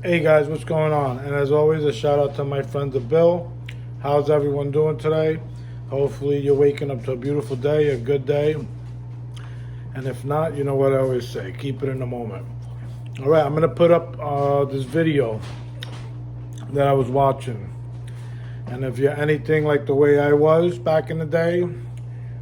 Hey guys, what's going on? And as always, a shout out to my friend the Bill. How's everyone doing today? Hopefully, you're waking up to a beautiful day, a good day. And if not, you know what I always say, keep it in the moment. All right, I'm going to put up this video that I was watching. And if you're anything like the way I was back in the day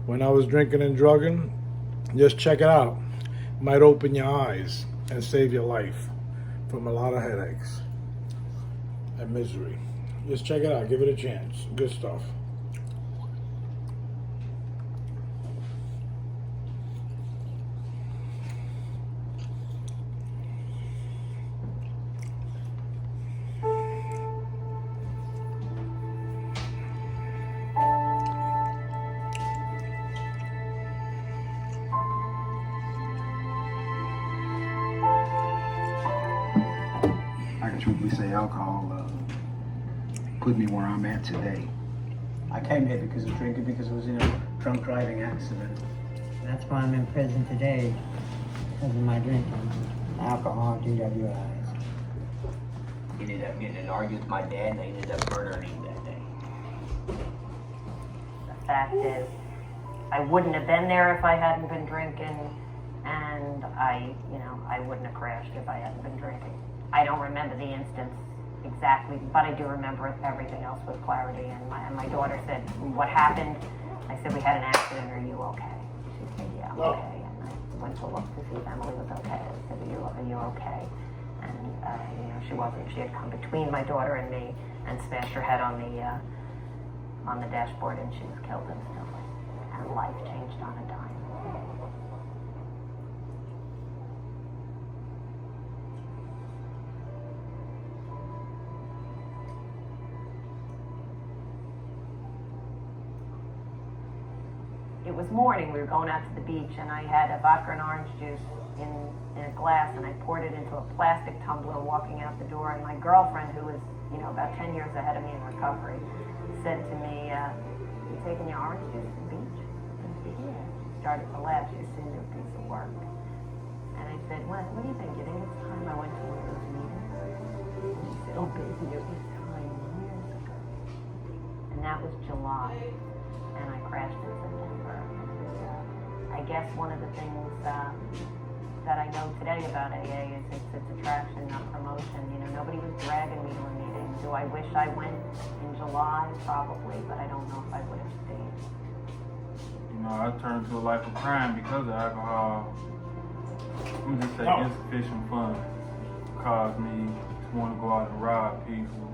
when I was drinking and drugging, just check it out. It might open your eyes and save your life from a lot of headaches and misery. Just check it out. Give it a chance. Good stuff. I can truthfully say alcohol put me where I'm at today. I came here because of drinking, because I was in a drunk driving accident. That's why I'm in prison today, because of my drinking. Alcohol, DWIs. Ended up getting in an argument with my dad, and I ended up murdering him that day. The fact is, I wouldn't have been there if I hadn't been drinking, and I wouldn't have crashed if I hadn't been drinking. I don't remember the instance exactly, but I do remember everything else with clarity. And my daughter said, "What happened?" I said, "We had an accident. Are you okay?" She said, "Yeah, I'm okay." And I went to look to see if Emily was okay. I said, "Are you okay?" And she wasn't. She had come between my daughter and me and smashed her head on the dashboard, and she was killed instantly. And life changed on a dime. It was morning, we were going out to the beach, and I had a vodka and orange juice in a glass, and I poured it into a plastic tumbler walking out the door, and my girlfriend, who was, about 10 years ahead of me in recovery, said to me, "You taking your orange juice to the beach?" And I said, "Yeah." She started to laugh. She assumed it was a piece of work. And I said, what do you think? You think it's time I went to one of those meetings? And she said, "Oh, baby, it was time years ago." And that was July, and I crashed in September. I guess one of the things that I know today about AA is it's attraction, not promotion. Nobody was dragging me to a meeting. Do I wish I went in July? Probably, but I don't know if I would have stayed. I turned to a life of crime because of alcohol. I'm just say insufficient funds caused me to want to go out and rob people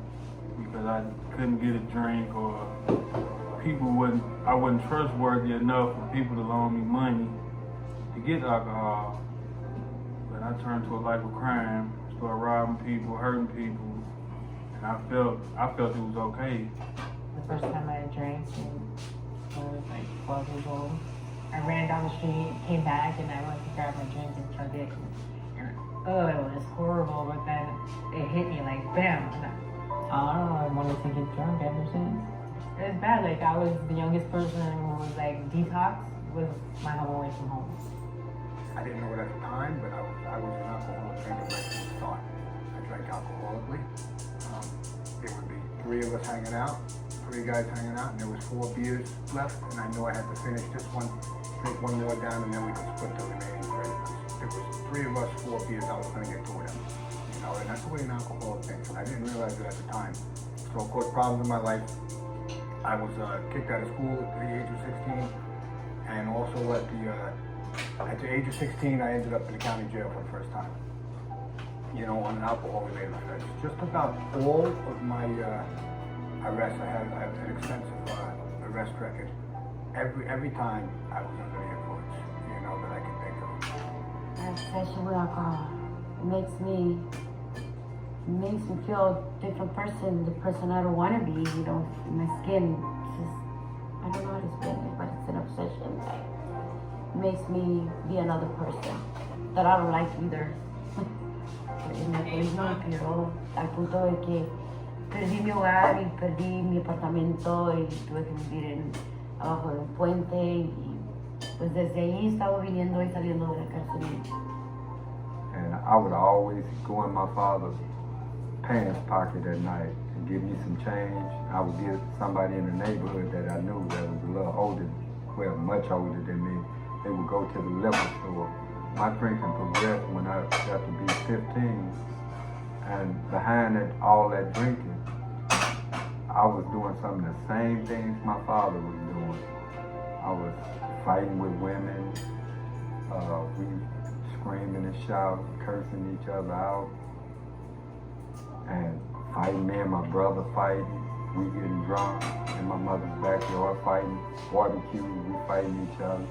because I couldn't get a drink, or I wasn't trustworthy enough for people to loan me money to get alcohol. But I turned to a life of crime, started robbing people, hurting people, and I felt it was okay. The first time I drank, I was like 12 years old. I ran down the street, came back, and I went to grab my drink and chug it. And it was horrible, but then it hit me like bam. And I don't know, I wanted to get drunk ever since. It was bad. Like, I was the youngest person who was like detox with my home away from home. I didn't know it at the time, but I was an alcoholic drinker right from the start. I drank alcoholically. There would be three of us hanging out, three guys hanging out, and there was 4 beers left, and I knew I had to finish this one, drink one more down, and then we could split the remaining 3. It was 3 of us, 4 beers, I was going to get to them. And that's the way an alcoholic thinks, and I didn't realize it at the time. So it caused problems in my life. I was kicked out of school at the age of 16, and also at the age of 16, I ended up in the county jail for the first time. On an alcohol-related offense. Just about all of my arrests, I have an extensive arrest record. Every time I was under the influence, that I can think of. I have obsession with alcohol. It makes me feel a different person, the person I don't want to be. My skin, I don't know how to explain it, but it's an obsession. It makes me be another person that I don't like either. Me empeoró al punto de que perdí mi hogar y perdí mi apartamento y tuve que vivir abajo de un puente y pues desde ahí estaba viniendo y saliendo de la cárcel. And I would always go in my father's pants pocket at night and give me some change. I would get somebody in the neighborhood that I knew that was a little older, well, much older than me. They would go to the liquor store. My drinking progressed when I got to be 15, and behind it, all that drinking, I was doing some of the same things my father was doing. I was fighting with women, we screaming and shouting, cursing each other out, and fighting, me and my brother fighting. We getting drunk in my mother's backyard fighting, barbecue, we fighting each other.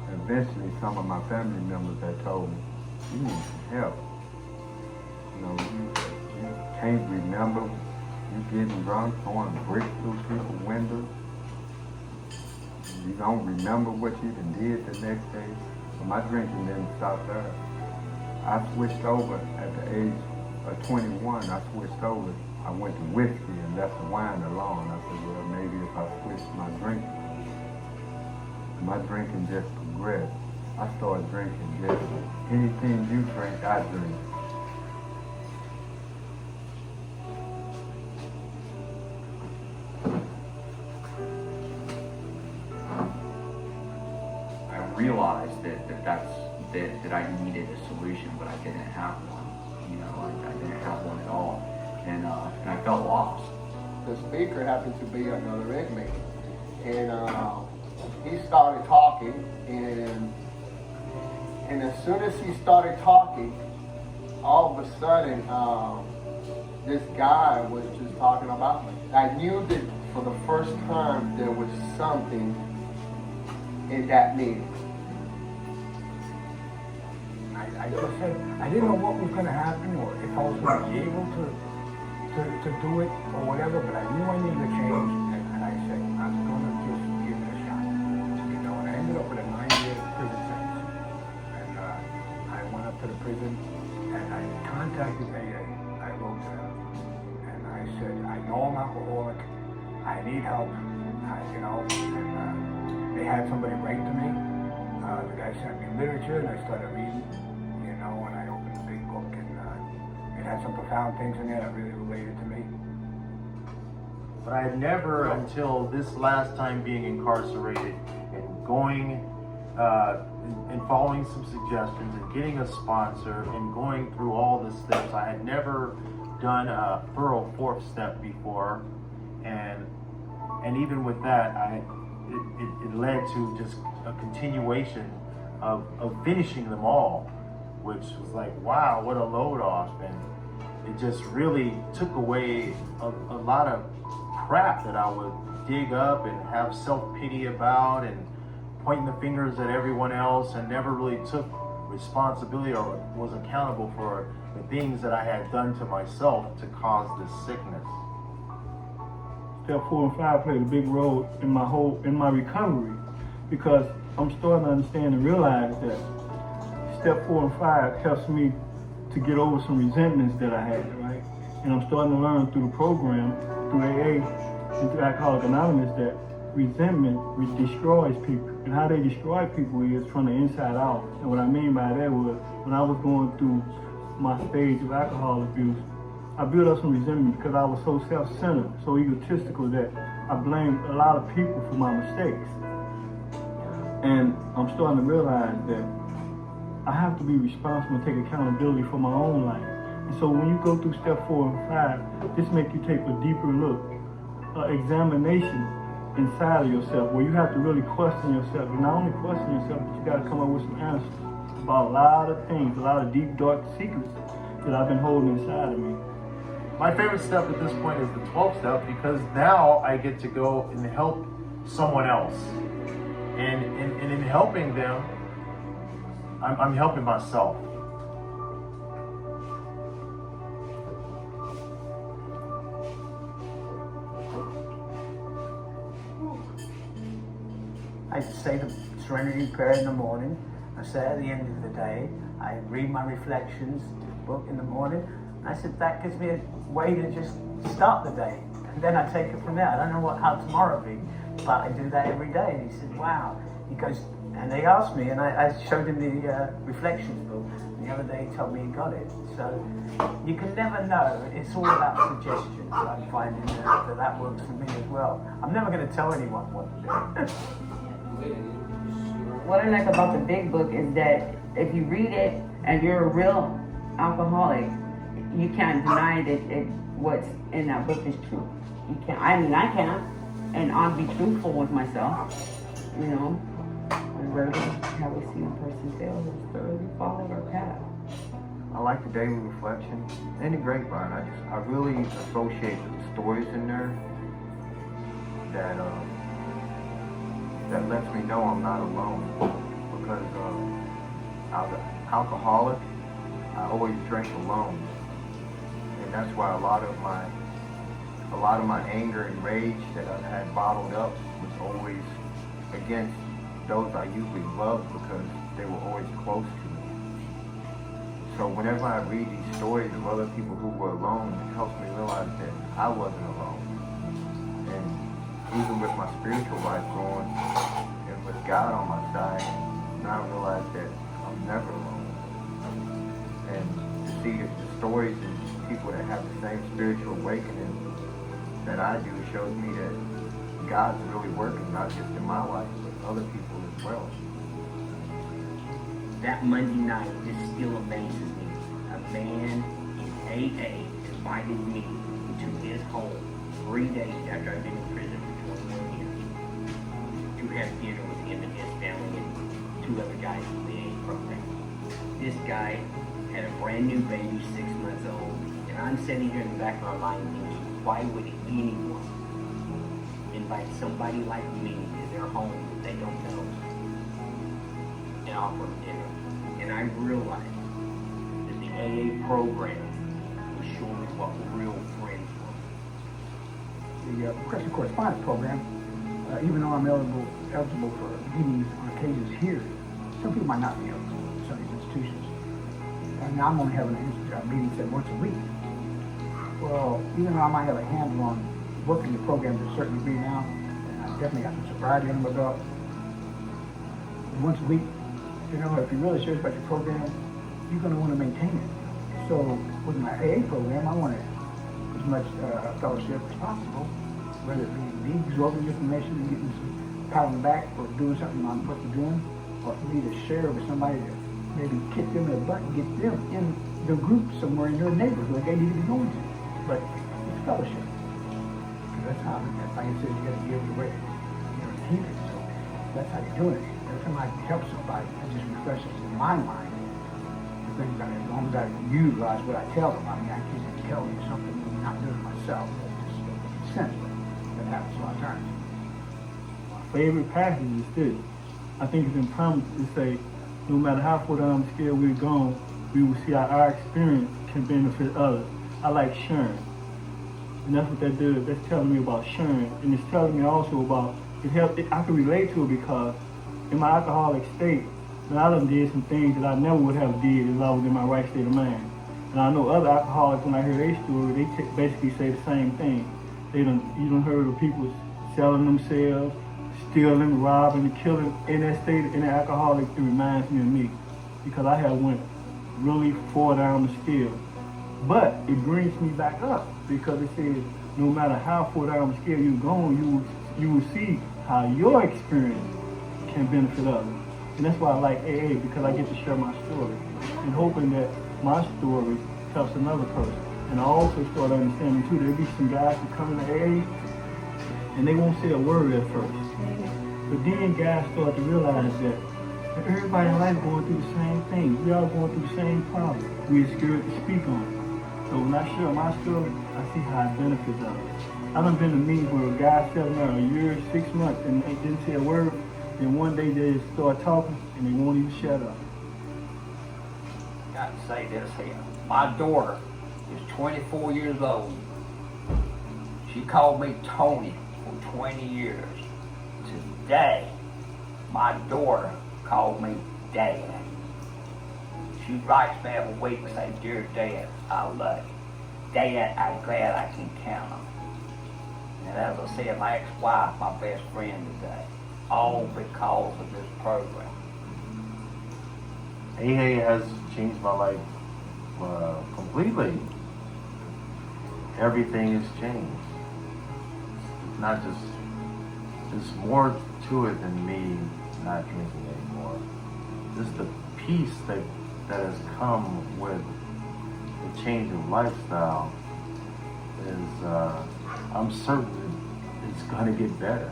And eventually some of my family members had told me, you need some help. You know, you can't remember you getting drunk, throwing bricks through people's windows. You don't remember what you done did the next day. But my drinking didn't stop there. I switched over at the age of 21. I switched over. I went to whiskey and left the wine alone. I said, well, maybe if I switched my drinking just progressed. I started drinking just anything you drink, I drink. I realized that I needed a solution, but I didn't have one. You know, I didn't have one at all, and I felt lost. The speaker happened to be another inmate, and he started talking, and as soon as he started talking, all of a sudden, this guy was just talking about me. I knew that for the first time there was something in that meeting. I just said, I didn't know what was going to happen or if I was going to be able to do it or whatever, but I knew I needed a change, and I said, I'm going to just give it a shot. You know, and I ended up with a 9-year prison sentence. And I went up to the prison, and I contacted AA. I wrote to them, and I said, I know I'm alcoholic, I need help, you know, and they had somebody write to me. The guy sent me literature, and I started reading, you know, and I opened a big book, and it had some profound things in there that really related to me. But I had never, until this last time being incarcerated and going and following some suggestions and getting a sponsor and going through all the steps, I had never done a thorough 4th step before, and even with that, it led to just a continuation of finishing them all, which was like, wow, what a load off. And it just really took away a lot of crap that I would dig up and have self-pity about and pointing the fingers at everyone else, and never really took responsibility or was accountable for the things that I had done to myself to cause this sickness. Step 4 and 5 played a big role in my recovery, because I'm starting to understand and realize that step 4 and 5 helps me to get over some resentments that I had, right? And I'm starting to learn through the program, through AA and through Alcoholics Anonymous, that resentment destroys people. And how they destroy people is from the inside out. And what I mean by that was, when I was going through my stage of alcohol abuse, I built up some resentment because I was so self-centered, so egotistical, that I blamed a lot of people for my mistakes. And I'm starting to realize that I have to be responsible and take accountability for my own life. And so when you go through step 4 and 5, this makes you take a deeper look, examination inside of yourself, where you have to really question yourself. You not only question yourself, but you got to come up with some answers about a lot of things, a lot of deep, dark secrets that I've been holding inside of me. My favorite step at this point is the 12th step, because now I get to go and help someone else. And in helping them, I'm helping myself. I say the Serenity Prayer in the morning. I say at the end of the day, I read my reflections book in the morning. And I said, that gives me a way to just start the day. And then I take it from there. I don't know how tomorrow will be, but I do that every day. And he said, wow. He goes, And they asked me, and I showed him the reflections book. The other day he told me he got it. So you can never know. It's all about suggestions. I'm finding that works for me as well. I'm never going to tell anyone what to do. What I like about the big book is that if you read it and you're a real alcoholic, you can't deny that what's in that book is true. You can't. I mean, I can't, and I'll be truthful with myself. You know, I rarely have we seen a person fail who's thoroughly followed our path. I like the daily reflection and the grapevine. I really associate with the stories in there that that lets me know I'm not alone. Because I was an alcoholic, I always drank alone, and that's why a lot of my anger and rage that I had bottled up was always against those I usually loved because they were always close to me. So whenever I read these stories of other people who were alone, it helps me realize that I wasn't alone. And even with my spiritual life going, and with God on my side, now I realize that I'm never alone. And to see the stories and people that have the same spiritual awakening that I do shows me that God's really working, not just in my life, but other people as well. That Monday night just still amazes me. A man in AA invited me to his home 3 days after I'd been in prison for 21 years to have dinner with him and his family and 2 other guys in the AA program. This guy had a brand new baby, 6 months old, and I'm sitting here in the back of my mind thinking, why would anyone invite somebody like me to their home that they don't know and offer them dinner? And I realized that the AA program was showing me what real friends were. The Christian Correspondence Program, even though I'm eligible for meetings on occasions here, some people might not be eligible in some of these institutions. And I'm only having a meeting say once a week. Well, even though I might have a handle on working the program to a certain degree now, and I've definitely got some sobriety under my belt, once a week, you know, if you're really serious about your program, you're going to want to maintain it. So with my AA program, I want as much fellowship as possible, whether it be me absorbing information and getting some pat on the back for doing something I'm supposed to be doing, or for me to share with somebody to maybe kick them in the butt and get them in the group somewhere in your neighborhood they need to be going to. But it's fellowship. Because that's how, like I said, you got to give it away. You're a teacher, so that's how you're doing it. Every time I help somebody, it just refreshes in my mind the things that as long as I utilize what I tell them. I mean, I can't tell you something I'm not doing myself. That's just sense. That happens a lot of times. My favorite passage is this. I think it's in Promise to say, no matter how far down the scale we're gone, we will see how our experience can benefit others. I like sharing. And that's what that does. That's telling me about sharing. And it's telling me also about, I can relate to it because in my alcoholic state, I done did some things that I never would have did if I was in my right state of mind. And I know other alcoholics, when I hear their story, they basically say the same thing. You done heard of people selling themselves, stealing, robbing, killing. In that state, in that alcoholic, it reminds me of me. Because I have went really far down the scale. But it brings me back up because it says no matter how far down the scale you're going, you will see how your experience can benefit others. And that's why I like AA, because I get to share my story and hoping that my story helps another person. And I also start understanding too, there'll be some guys who come into AA and they won't say a word at first. But then guys start to realize that everybody in life going through the same thing. We all going through the same problem. We're scared to speak on it. So when I share my story, I see how it benefits others. I done been to meetings where a guy sat there a year, 6 months, and they didn't say a word. Then one day they just start talking, and they won't even shut up. Got to say this here. My daughter is 24 years old. She called me Tony for 20 years. Today, my daughter called me Dad. She writes me every week and says, "Dear Dad, I love you. Dad, I'm glad I can count on you." And as I said, my ex-wife, my best friend today. all because of this program. AA has changed my life completely. Everything has changed. It's not just, there's more to it than me not drinking anymore. Just the peace that has come with the change of lifestyle is, I'm certain it's gonna get better.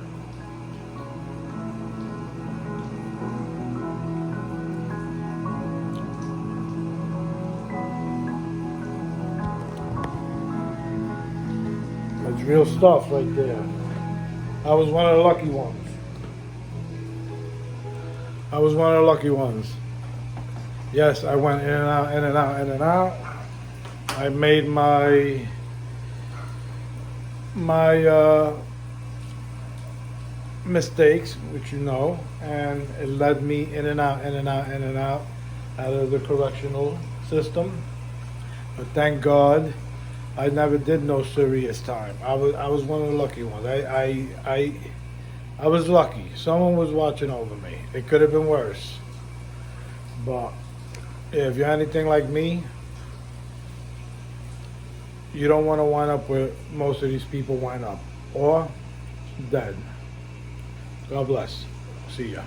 That's real stuff right there. I was one of the lucky ones. I was one of the lucky ones. Yes, I went in and out, in and out, in and out. I made my mistakes, which you know, and it led me in and out, in and out, in and out of the correctional system. But thank God, I never did no serious time. I was one of the lucky ones. I was lucky. Someone was watching over me. It could have been worse. But if you're anything like me, you don't want to wind up where most of these people wind up, or dead. God bless. See ya.